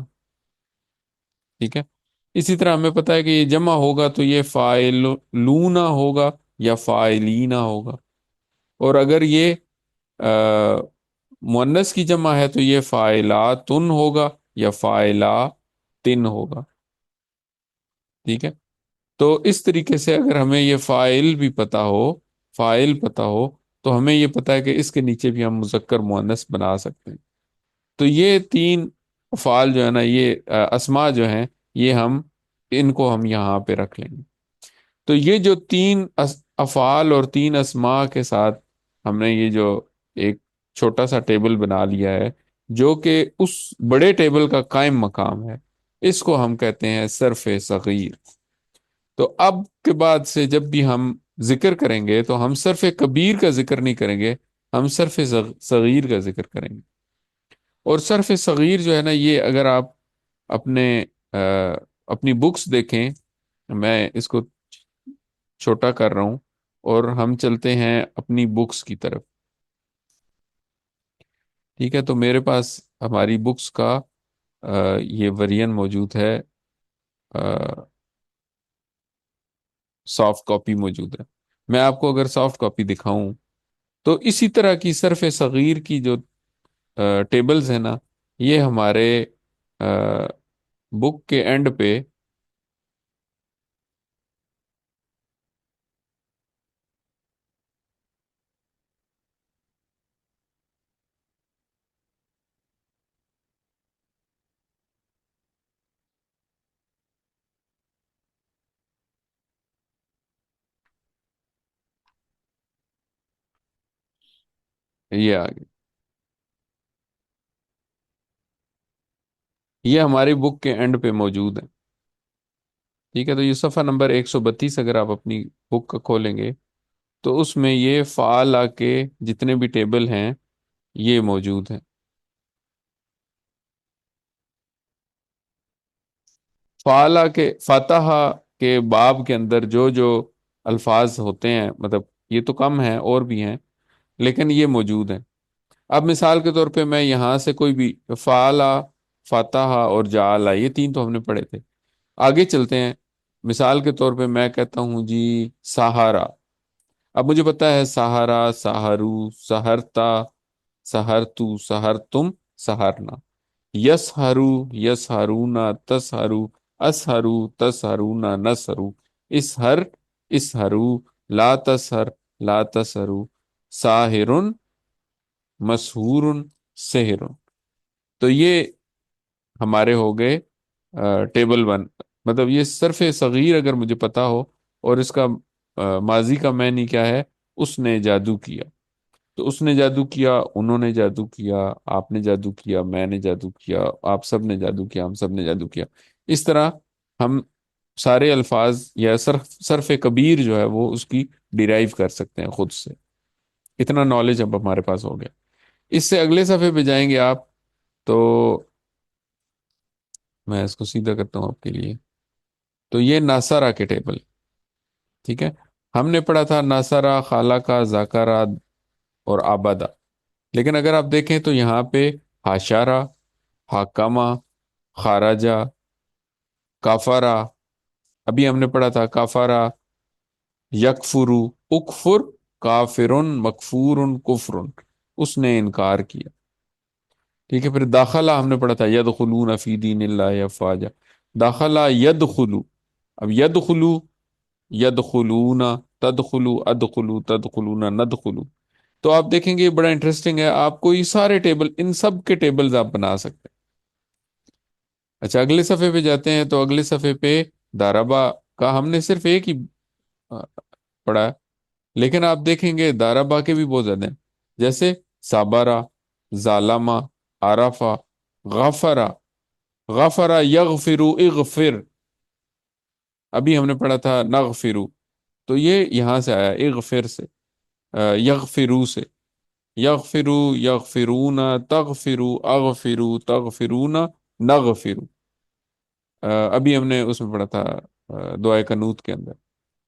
ٹھیک ہے، اسی طرح ہمیں پتا ہے کہ یہ جمع ہوگا تو یہ فاعلون ہوگا یا فاعلین ہوگا. اور اگر یہ مؤنث کی جمع ہے تو یہ فاعلاتن ہوگا یا فاعلاتن ہوگا. ٹھیک ہے، تو اس طریقے سے اگر ہمیں یہ فاعل بھی پتا ہو، فاعل پتا ہو، تو ہمیں یہ پتا ہے کہ اس کے نیچے بھی ہم مذکر مؤنث بنا سکتے ہیں۔ تو یہ تین افعال جو ہے نا، یہ اسما جو ہیں، یہ ان کو ہم یہاں پہ رکھ لیں گے۔ تو یہ جو تین افعال اور تین اسما کے ساتھ ہم نے یہ جو ایک چھوٹا سا ٹیبل بنا لیا ہے، جو کہ اس بڑے ٹیبل کا قائم مقام ہے، اس کو ہم کہتے ہیں صرف صغیر۔ تو اب کے بعد سے جب بھی ہم ذکر کریں گے تو ہم صرف کبیر کا ذکر نہیں کریں گے، ہم صرف صغیر کا ذکر کریں گے۔ اور صرف صغیر جو ہے نا، یہ اگر آپ اپنے اپنی بکس دیکھیں، میں اس کو چھوٹا کر رہا ہوں اور ہم چلتے ہیں اپنی بکس کی طرف۔ ٹھیک ہے، تو میرے پاس ہماری بکس کا یہ ورژن موجود ہے، سافٹ کاپی موجود ہے۔ میں آپ کو اگر سافٹ کاپی دکھاؤں تو اسی طرح کی صرف صغیر کی جو ٹیبلز ہیں نا، یہ ہمارے بک کے اینڈ پہ یہ آ گئی، یہ ہماری بک کے اینڈ پہ موجود ہے۔ ٹھیک ہے، تو یہ صفحہ نمبر 132 اگر آپ اپنی بک کا کھولیں گے تو اس میں یہ فعال کے جتنے بھی ٹیبل ہیں یہ موجود ہیں۔ فعال کے فاتحہ کے باب کے اندر جو جو الفاظ ہوتے ہیں، مطلب یہ تو کم ہیں اور بھی ہیں، لیکن یہ موجود ہیں۔ اب مثال کے طور پہ میں یہاں سے کوئی بھی فعال، فاتحہ اور جعل، یہ تین تو ہم نے پڑھے تھے۔ آگے چلتے ہیں، مثال کے طور پہ میں کہتا ہوں جی سہارا۔ اب مجھے پتا ہے سہارا، سہارو، سہرتا، سہرتو، سہرتم، سہرنا۔ یسہرو، یسہرونا، تسہرو، اسہرو، تسہرونا، نسہرو، اسہر، اسہرو، لا تسہر، لا تسہرو، ساہرن، مسحورن، سحرن۔ تو یہ ہمارے ہو گئے ٹیبل ون۔ مطلب یہ صرف صغیر اگر مجھے پتا ہو اور اس کا ماضی کا معنی کیا ہے، اس نے جادو کیا، تو اس نے جادو کیا، انہوں نے جادو کیا، آپ نے جادو کیا، میں نے جادو کیا، آپ سب نے جادو کیا، ہم سب نے جادو کیا۔ اس طرح ہم سارے الفاظ یا صرف کبیر جو ہے وہ اس کی ڈیرائیو کر سکتے ہیں خود سے۔ اتنا نالج اب ہمارے پاس ہو گیا۔ اس سے اگلے صفحے پہ جائیں گے آپ تو میں اس کو سیدھا کرتا ہوں آپ کے لیے۔ تو یہ ناصرہ کے ٹیبل، ٹھیک ہے، ہم نے پڑھا تھا ناصرہ، خالقہ، ذاکرہ اور آبادہ۔ لیکن اگر آپ دیکھیں تو یہاں پہ حاشارہ، حاکمہ، خارجہ، کافرہ، ابھی ہم نے پڑھا تھا کافرہ، یکفرو، اکفر، کافرن، مکفورن، کفرن، اس نے انکار کیا۔ ٹھیک ہے، پھر داخلہ ہم نے پڑھا تھا یدخلون فی دین اللہ افواجا، داخلہ یدخلو، اب یدخلو، یدخلون، تدخلو، ادخلو، تدخلون، ندخلو۔ تو آپ دیکھیں گے یہ بڑا انٹرسٹنگ ہے، آپ کو یہ سارے ٹیبل، ان سب کے ٹیبلز آپ بنا سکتے ہیں۔ اچھا، اگلے صفحے پہ جاتے ہیں تو اگلے صفحے پہ داربا کا ہم نے صرف ایک ہی آ، پڑھا ہے، لیکن آپ دیکھیں گے داربا کے بھی بہت زیادہ ہیں، جیسے صابرہ، ظالمہ، عرفہ، غفرہ، غفرہ یغفرو، اغفر، ابھی ہم نے پڑھا تھا نغفرو، تو یہ یہاں سے آیا اغفر سے، یغفرو سے، یغفرو، یغفرون، تغفرو، اغفرو، تغفرون، نغفرو۔ ابھی ہم نے اس میں پڑھا تھا دعائے قنوت کے اندر۔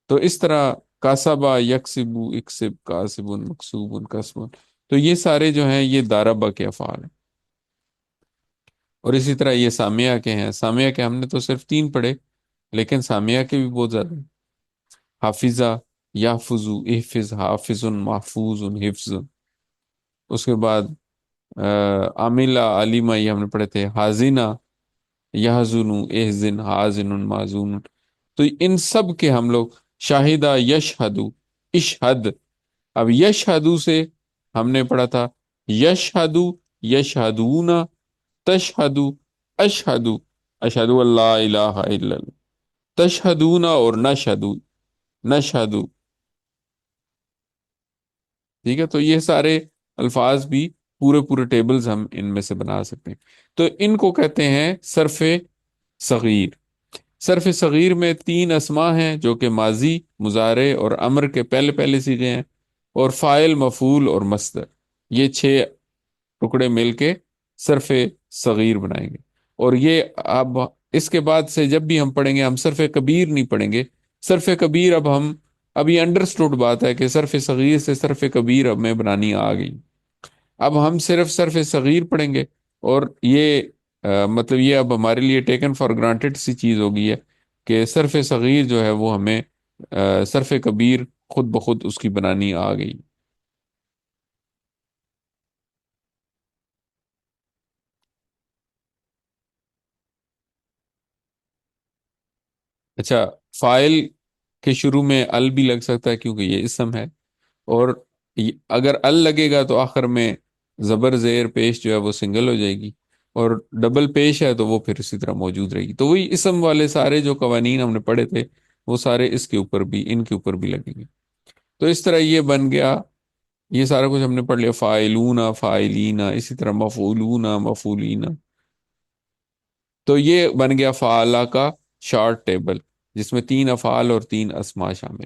تو اس طرح کاسبہ، یکسبو، اکسب، کاسب، مکسوب، کسب، تو یہ سارے جو ہیں یہ داربہ کے افعال ہیں۔ اور اسی طرح یہ سامیہ کے ہیں، سامیہ کے ہم نے تو صرف تین پڑھے، لیکن سامیہ کے بھی بہت زیادہ ہیں۔ حافظہ، یحفظو، احفظ، حافظ، محفوظ، حفظ۔ اس کے بعد عاملہ، علیمہ، یہ ہم نے پڑھے تھے، حازنہ، یحزن، احزن، حازن، معزون۔ تو ان سب کے ہم لوگ شاہدہ یشہدو، اشہد، اب یشہدو سے ہم نے پڑھا تھا یشہدو، یشہدون، تشہدو، اشہدو، اشہدو اللہ الہ الا اللہ، تشہدون اور نشہدو، نشہدو، ٹھیک ہے؟ تو یہ سارے الفاظ بھی پورے پورے ٹیبلز ہم ان میں سے بنا سکتے ہیں۔ تو ان کو کہتے ہیں صرف صغیر۔ صرف صغیر میں تین اسما ہیں جو کہ ماضی، مضارع اور امر کے پہلے پہلے صیغے ہیں، اور فاعل، مفعول اور مصدر، یہ چھ ٹکڑے مل کے صرف صغیر بنائیں گے۔ اور یہ اب اس کے بعد سے جب بھی ہم پڑھیں گے ہم صرف کبیر نہیں پڑھیں گے۔ صرف کبیر اب ہم، ابھی انڈرسٹوڈ بات ہے کہ صرف صغیر سے صرف کبیر اب میں بنانی آ گئی، اب ہم صرف صرف صغیر پڑھیں گے۔ اور یہ مطلب یہ اب ہمارے لیے ٹیکن فار گرانٹیڈ سی چیز ہو گئی ہے کہ صرف صغیر جو ہے وہ ہمیں صرف کبیر خود بخود اس کی بنانی آ گئی۔ اچھا، فائل کے شروع میں ال بھی لگ سکتا ہے کیونکہ یہ اسم ہے، اور اگر ال لگے گا تو آخر میں زبر زیر پیش جو ہے وہ سنگل ہو جائے گی، اور ڈبل پیش ہے تو وہ پھر اسی طرح موجود رہے گی۔ تو وہی اسم والے سارے جو قوانین ہم نے پڑھے تھے وہ سارے اس کے اوپر بھی، ان کے اوپر بھی لگیں گے۔ تو اس طرح یہ بن گیا، یہ سارا کچھ ہم نے پڑھ لیا، فائلون، فائلین، اسی طرح مفعولون، مفعولین۔ تو یہ بن گیا فعلہ کا شارٹ ٹیبل، جس میں تین افعال اور تین اسما شامل۔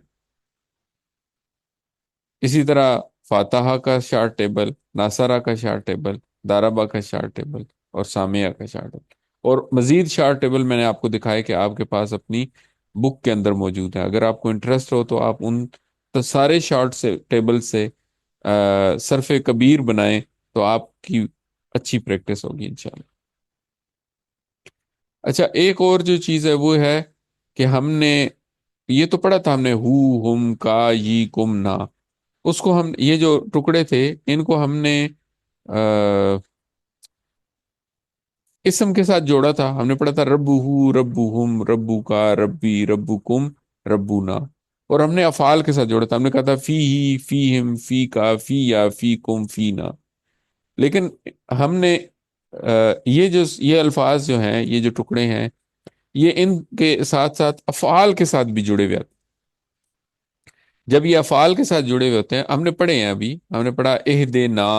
اسی طرح فاتحہ کا شارٹ ٹیبل، ناصرہ کا شارٹ ٹیبل، داربا کا شارٹ ٹیبل، اور سامیہ کا شارٹ ٹیبل۔ اور مزید شارٹ ٹیبل میں نے آپ کو دکھایا کہ آپ کے پاس اپنی بک کے اندر موجود ہے، اگر آپ کو انٹرسٹ ہو تو آپ ان سارے شارٹ سے ٹیبل سے صرف کبیر بنائیں، تو آپ کی اچھی پریکٹس ہوگی انشاءاللہ۔ اچھا، ایک اور جو چیز ہے وہ ہے کہ ہم نے یہ تو پڑھا تھا ہم نے ہو، ہم، کا، یہ، کم، نا، اس کو ہم، یہ جو ٹکڑے تھے ان کو ہم نے اسم کے ساتھ جوڑا تھا۔ ہم نے پڑھا تھا رب ہو، رب ہم، ربو کا، ربی، ربو کم، ربونا، اور ہم نے افعال کے ساتھ جوڑا تھا۔ ہم نے کہا تھا فی ہی، فی ہم، فی کا، فی یا، فی کم، فی نا۔ لیکن ہم نے یہ جو یہ الفاظ جو ہیں، یہ جو ٹکڑے ہیں، یہ ان کے ساتھ ساتھ افعال کے ساتھ بھی جڑے ہوئے آتے ہیں۔ جب یہ افعال کے ساتھ جڑے ہوئے ہوتے ہیں، ہم نے پڑھے ہیں، ابھی ہم نے پڑھا اہدنا،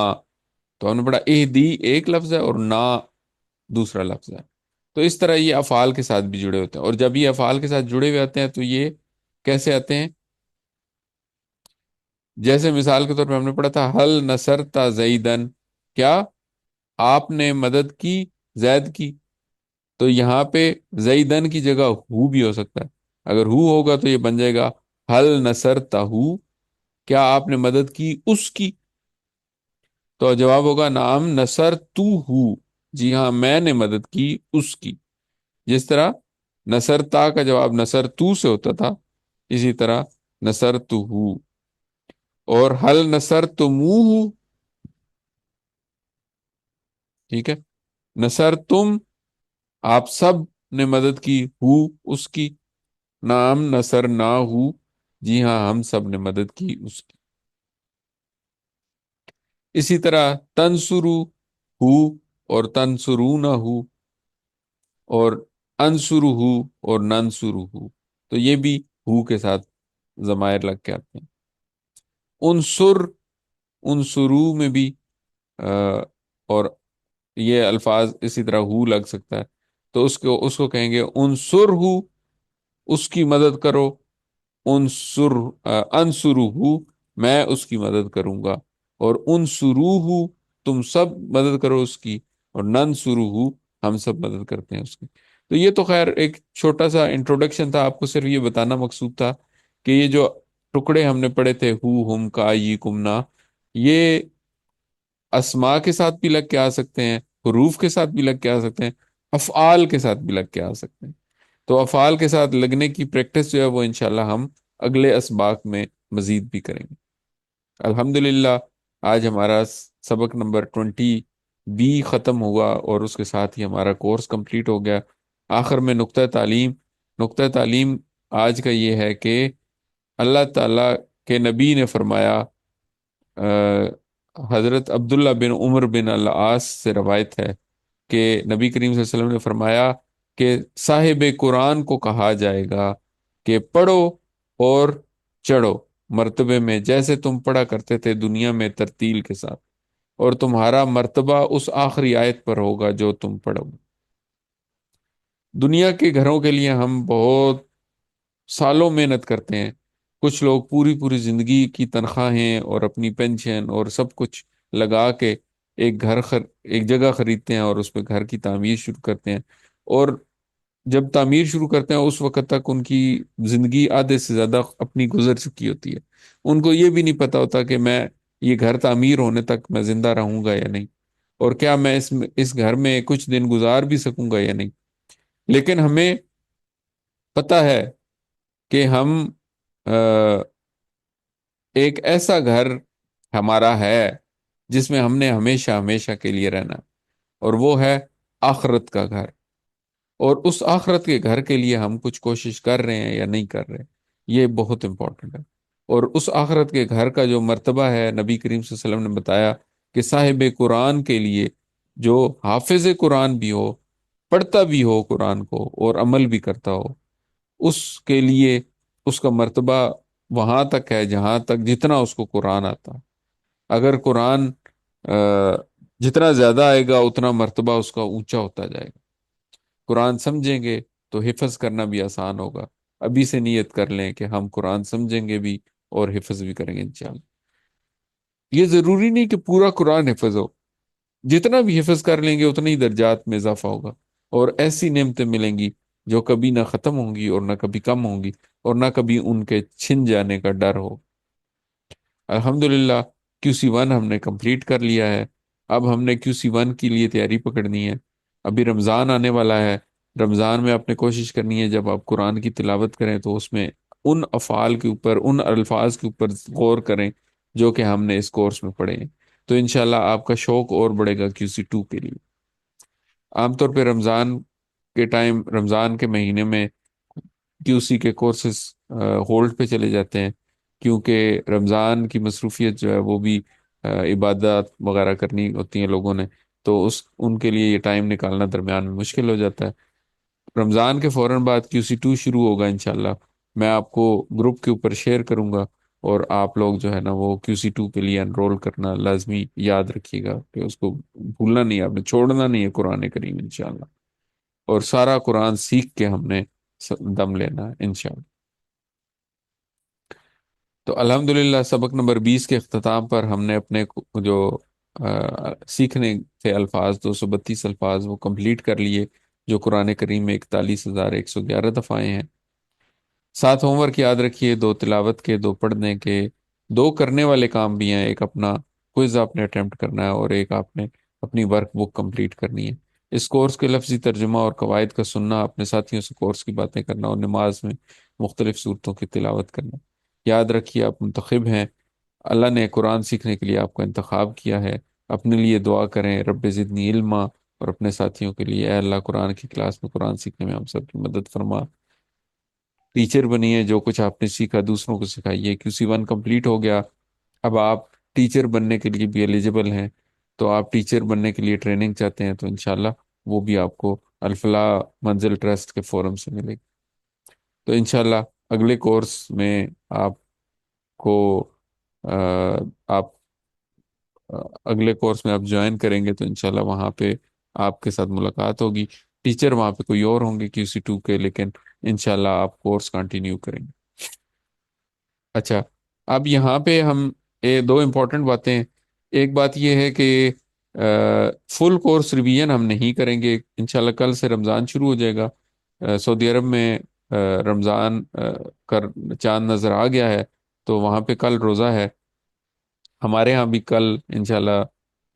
تو ہم نے پڑھا اہدی ایک لفظ ہے اور نا دوسرا لفظ ہے۔ تو اس طرح یہ افعال کے ساتھ بھی جڑے ہوتے ہیں، اور جب یہ افعال کے ساتھ جڑے ہوئے آتے ہیں تو یہ کیسے آتے ہیں؟ جیسے مثال کے طور پہ ہم نے پڑھا تھا حل نصرتا زیدن، کیا آپ نے مدد کی زید کی؟ تو یہاں پہ زیدن کی جگہ ہو بھی ہو سکتا ہے، اگر ہو ہوگا تو یہ بن جائے گا حل نصرتا ہو، کیا آپ نے مدد کی اس کی؟ تو جواب ہوگا نعم نصر تو ہو، جی ہاں میں نے مدد کی اس کی۔ جس طرح نصر تا کا جواب نصر تو سے ہوتا تھا، اسی طرح نصر تو ہو۔ اور حل نصر تو منہ ہو، ٹھیک ہے، نصر تم، آپ سب نے مدد کی ہو اس کی، نعم نصر نہ ہو، جی ہاں ہم سب نے مدد کی اس کی۔ اسی طرح تنسرو ہو اور تنسرو نہ ہو، اور انسرو ہو اور ننسرو ہو، تو یہ بھی ہو کے ساتھ ضمائر لگ کے آتے ہیں۔ انصر، انصرو میں بھی آ، اور یہ الفاظ اسی طرح ہو لگ سکتا ہے، تو اس کو کہیں گے انصر ہو، اس کی مدد کرو، انصر، انصرو ہو، میں اس کی مدد کروں گا، اور انصرو ہو، تم سب مدد کرو اس کی، اور ننصرو ہو، ہم سب مدد کرتے ہیں اس کی۔ تو یہ تو خیر ایک چھوٹا سا انٹروڈکشن تھا، آپ کو صرف یہ بتانا مقصود تھا کہ یہ جو ٹکڑے ہم نے پڑھے تھے ہو، ہم، کا، یہ، کمنا، یہ اسما کے ساتھ بھی لگ کے آ سکتے ہیں، حروف کے ساتھ بھی لگ کے آ سکتے ہیں، افعال کے ساتھ بھی لگ کے آ سکتے ہیں۔ تو افعال کے ساتھ لگنے کی پریکٹس جو ہے وہ انشاءاللہ ہم اگلے اسباق میں مزید بھی کریں گے۔ الحمدللہ، آج ہمارا سبق نمبر 20 بھی ختم ہوا، اور اس کے ساتھ ہی ہمارا کورس کمپلیٹ ہو گیا۔ آخر میں نقطہ تعلیم آج کا یہ ہے کہ اللہ تعالیٰ کے نبی نے فرمایا، حضرت عبداللہ بن عمر بن العاص سے روایت ہے کہ نبی کریم صلی اللہ علیہ وسلم نے فرمایا کہ صاحب قرآن کو کہا جائے گا کہ پڑھو اور چڑھو مرتبے میں، جیسے تم پڑھا کرتے تھے دنیا میں ترتیل کے ساتھ، اور تمہارا مرتبہ اس آخری آیت پر ہوگا جو تم پڑھو۔ دنیا کے گھروں کے لیے ہم بہت سالوں محنت کرتے ہیں، کچھ لوگ پوری پوری زندگی کی تنخواہیں اور اپنی پینشن اور سب کچھ لگا کے ایک جگہ خریدتے ہیں اور اس پہ گھر کی تعمیر شروع کرتے ہیں، اور جب تعمیر شروع کرتے ہیں اس وقت تک ان کی زندگی آدھے سے زیادہ اپنی گزر چکی ہوتی ہے۔ ان کو یہ بھی نہیں پتا ہوتا کہ یہ گھر تعمیر ہونے تک میں زندہ رہوں گا یا نہیں، اور کیا میں اس گھر میں کچھ دن گزار بھی سکوں گا یا نہیں۔ لیکن ہمیں پتا ہے کہ ہم ایک ایسا گھر ہمارا ہے جس میں ہم نے ہمیشہ ہمیشہ کے لیے رہنا، اور وہ ہے آخرت کا گھر۔ اور اس آخرت کے گھر کے لیے ہم کچھ کوشش کر رہے ہیں یا نہیں کر رہے، یہ بہت امپورٹنٹ ہے۔ اور اس آخرت کے گھر کا جو مرتبہ ہے، نبی کریم صلی اللہ علیہ وسلم نے بتایا کہ صاحب قرآن کے لیے، جو حافظ قرآن بھی ہو، پڑھتا بھی ہو قرآن کو اور عمل بھی کرتا ہو، اس کے لیے اس کا مرتبہ وہاں تک ہے جہاں تک جتنا اس کو قرآن آتا۔ اگر قرآن جتنا زیادہ آئے گا اتنا مرتبہ اس کا اونچا ہوتا جائے گا۔ قرآن سمجھیں گے تو حفظ کرنا بھی آسان ہوگا۔ ابھی سے نیت کر لیں کہ ہم قرآن سمجھیں گے بھی اور حفظ بھی کریں گے انشاءاللہ۔ یہ ضروری نہیں کہ پورا قرآن حفظ ہو، جتنا بھی حفظ کر لیں گے اتنا ہی درجات میں اضافہ ہوگا، اور ایسی نعمتیں ملیں گی جو کبھی نہ ختم ہوں گی اور نہ کبھی کم ہوں گی، اور نہ کبھی ان کے چھن جانے کا ڈر ہو۔ الحمدللہ کیو سی ون ہم نے کمپلیٹ کر لیا ہے۔ اب ہم نے کیو سی ون کے لیے تیاری پکڑنی ہے۔ ابھی رمضان آنے والا ہے، رمضان میں آپ نے کوشش کرنی ہے جب آپ قرآن کی تلاوت کریں تو اس میں ان افعال کے اوپر، ان الفاظ کے اوپر غور کریں جو کہ ہم نے اس کورس میں پڑھے ہیں، تو انشاءاللہ آپ کا شوق اور بڑھے گا کیو سی ٹو کے لیے۔ عام طور پہ رمضان کے مہینے میں کیو سی کے کورسز ہولڈ پہ چلے جاتے ہیں، کیونکہ رمضان کی مصروفیت جو ہے وہ بھی عبادات وغیرہ کرنی ہوتی ہیں لوگوں نے، تو ان کے لیے یہ ٹائم نکالنا درمیان میں مشکل ہو جاتا ہے۔ رمضان کے فوراً بعد کیو سی ٹو شروع ہوگا انشاءاللہ، میں آپ کو گروپ کے اوپر شیئر کروں گا، اور آپ لوگ جو ہے نا وہ کیو سی ٹو کے لیے انرول کرنا لازمی یاد رکھیے گا کہ اس کو بھولنا نہیں ہے، آپ نے چھوڑنا نہیں ہے قرآن کریم انشاءاللہ، اور سارا قرآن سیکھ کے ہم نے دم لینا ہے انشاءاللہ۔ تو الحمدللہ سبق نمبر 20 کے اختتام پر ہم نے اپنے جو سیکھنے تھے الفاظ، 232 الفاظ، وہ کمپلیٹ کر لیے، جو قرآن کریم میں 41,111 دفعہ آئے ہیں۔ 7 ہوم ورک یاد رکھیے، 2 تلاوت کے، 2 پڑھنے کے، 2 کرنے والے کام بھی ہیں، ایک اپنا کوئز آپ نے اٹیمپٹ کرنا ہے اور ایک آپ نے اپنی ورک بک کمپلیٹ کرنی ہے۔ اس کورس کے لفظی ترجمہ اور قواعد کا سننا، اپنے ساتھیوں سے کورس کی باتیں کرنا، اور نماز میں مختلف صورتوں کی تلاوت کرنا۔ یاد رکھیے آپ منتخب ہیں، اللہ نے قرآن سیکھنے کے لیے آپ کا انتخاب کیا ہے۔ اپنے لیے دعا کریں، رب زدنی علما، اور اپنے ساتھیوں کے لیے، اے اللہ قرآن کی کلاس میں قرآن سیکھنے میں ہم سب کی مدد فرما۔ ٹیچر بنیے، جو کچھ آپ نے سیکھا دوسروں کو سکھائیے۔ کیو سی ون کمپلیٹ ہو گیا، اب آپ ٹیچر بننے کے لیے بھی ایلیجیبل ہیں، تو آپ ٹیچر بننے کے لیے ٹریننگ چاہتے ہیں تو انشاءاللہ وہ بھی آپ کو الفلاح منزل ٹرسٹ کے فورم سے ملے گی۔ تو انشاءاللہ اگلے کورس میں آپ کو آ، آپ اگلے کورس میں آپ جوائن کریں گے تو انشاءاللہ وہاں پہ آپ کے ساتھ ملاقات ہوگی۔ ٹیچر وہاں پہ کوئی اور ہوں گے کیو سی ٹو کے، لیکن انشاءاللہ آپ کورس کنٹینیو کریں گے۔ اچھا، اب یہاں پہ ہم 2 امپورٹنٹ باتیں، ایک بات یہ ہے کہ فل کورس ریویژن ہم نہیں کریں گے انشاءاللہ۔ کل سے رمضان شروع ہو جائے گا، سعودی عرب میں رمضان کا چاند نظر آ گیا ہے، تو وہاں پہ کل روزہ ہے۔ ہمارے ہاں بھی کل انشاءاللہ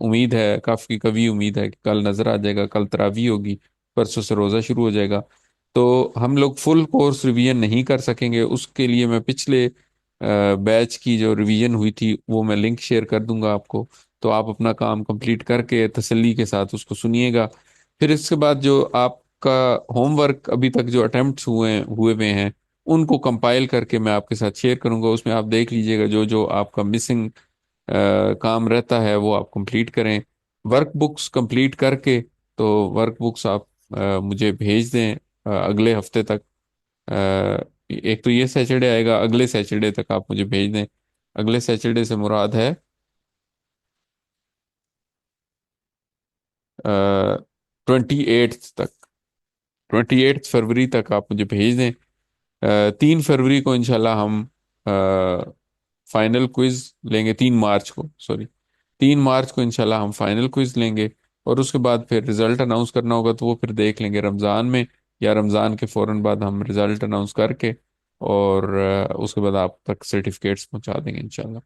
امید ہے، کافی کبھی امید ہے کہ کل نظر آ جائے گا، کل تراویح ہوگی، پرسوں سے روزہ شروع ہو جائے گا۔ تو ہم لوگ فل کورس ریویژن نہیں کر سکیں گے، اس کے لیے میں پچھلے بیچ کی جو ریویژن ہوئی تھی وہ میں لنک شیئر کر دوں گا آپ کو، تو آپ اپنا کام کمپلیٹ کر کے تسلی کے ساتھ اس کو سنیے گا۔ پھر اس کے بعد جو آپ کا ہوم ورک ابھی تک جو اٹیمپٹس ہوئے ہوئے ہیں، ان کو کمپائل کر کے میں آپ کے ساتھ شیئر کروں گا. اس میں آپ دیکھ لیجئے گا جو جو آپ کا مسنگ کام رہتا ہے وہ آپ کمپلیٹ کریں. ورک بکس کمپلیٹ کر کے تو ورک بکس آپ مجھے بھیج دیں اگلے ہفتے تک. ایک تو یہ سیچرڈے آئے گا، اگلے سیچرڈے تک آپ مجھے بھیج دیں. اگلے سیچرڈے سے مراد ہے 28 تک. 28 فروری تک آپ مجھے بھیج دیں. 3 فروری کو انشاءاللہ ہم فائنل کوئز لیں گے. 3 مارچ کو، سوری، 3 مارچ کو انشاءاللہ ہم فائنل کوئز لیں گے. اور اس کے بعد پھر رزلٹ اناؤنس کرنا ہوگا تو وہ پھر دیکھ لیں گے رمضان میں، یا رمضان کے فوراً بعد ہم رزلٹ اناؤنس کر کے اور اس کے بعد آپ تک سرٹیفکیٹس پہنچا دیں گے انشاءاللہ.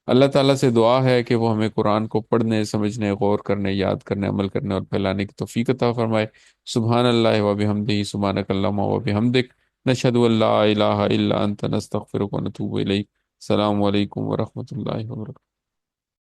اللہ تعالیٰ سے دعا ہے کہ وہ ہمیں قرآن کو پڑھنے، سمجھنے، غور کرنے، یاد کرنے، عمل کرنے اور پھیلانے کی توفیق عطا فرمائے. سبحان اللہ و بحمدہ، سبحانک اللہم و بحمدک، نشہد ان لا الہ الا انت، نستغفرک و نتوب الیک. السلام علیکم ورحمۃ اللہ وبرکاتہ.